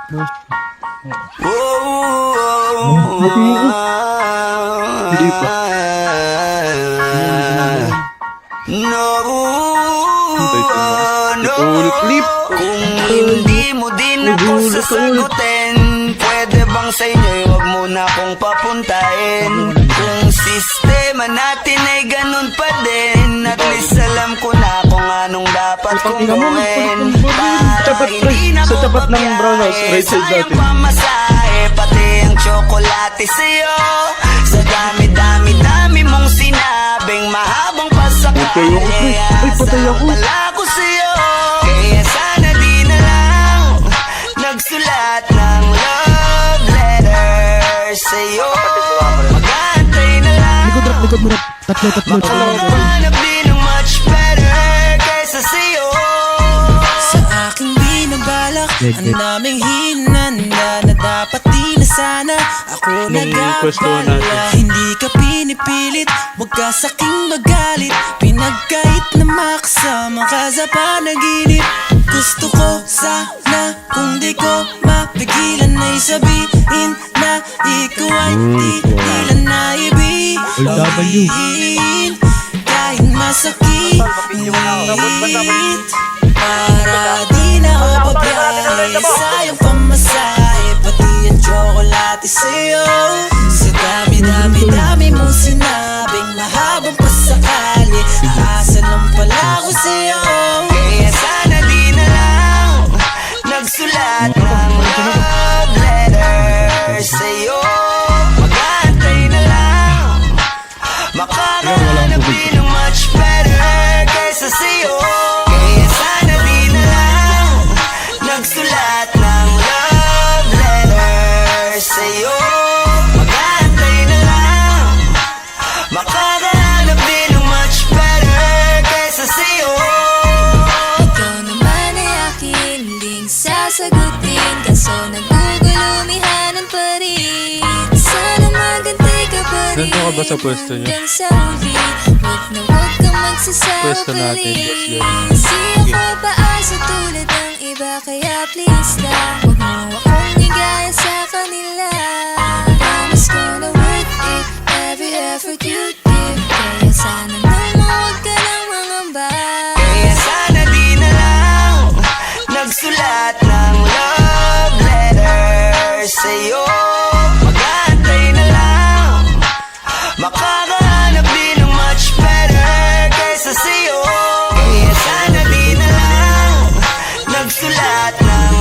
Hindi pa. Clip. Kung hindi mo din ako sasagutin, pwede bang sa inyo'y wag mo na akong papuntahin? Kung sistema natin ay ganun pa din, at least alam ko na kung anong dapat kong gawin. Para hindi na sa ko tapat ng brown house, right side sayang natin. pamasahe, pati ang tsokolate sa'yo. Sa dami-dami mong sinabing mahabang pasakali, Ay, patay ako. pala ko sa'yo. Kaya sana di na lang nagsulat ng love letter sa'yo. Mag-aantay na lang, Likod mo na. Tatlo. makahanap din ng much better kaysa sa'yo. Sa aking binabalak, ang daming hinanda na dapat di na sana ako pwestuhan natin. nagabala. Hindi ka pinipilit, wag ka saking magalit, pinagkait na makasama ka sa panaginip. Gusto ko sana kung di ko mapigilan ay sabihin na ikaw ay tigilan na ibigin. Kahit masakit, para di na ako pabiyahe sa iyong pamasahe, pati ang tsokolate sa'yo. Sa dami-dami mong sinabing mahabang pasakali, asa lang pala ko sa'yo. Kaya sana di na lang nagsulat ng love letter sa'yo. Mag-aantay na lang, makakahanap din ng much better kaysa sa'yo. Kaya sana di na lang nagsulat ng love letter sa'yo. Mag-aantay na lang, makakahanap din ng much better kaysa sa'yo. Ikaw naman ay akin ding sasagutin, kaso nagugulumihanan pa rin. Sana magantay ka pa rin Nandun ka ba sa pwesto niyo? hanggang sa huli. Huwag na huwag kang magsasawa Pwesto pa natin, rin. yes, yes. Hindi ako paasa tulad ng iba, kaya please lang, huwag mo akong igaya sa kanila. Promise ko na worth it, every effort you give. Kaya sana naman huwag ka nang mangamba. Kaya sana di na lang nagsulat ng love letter sa'yo. Mag-aantay na lang, makakahanap din ng much better kaysa sa'yo. Kaya sana di na lang nagsulat ng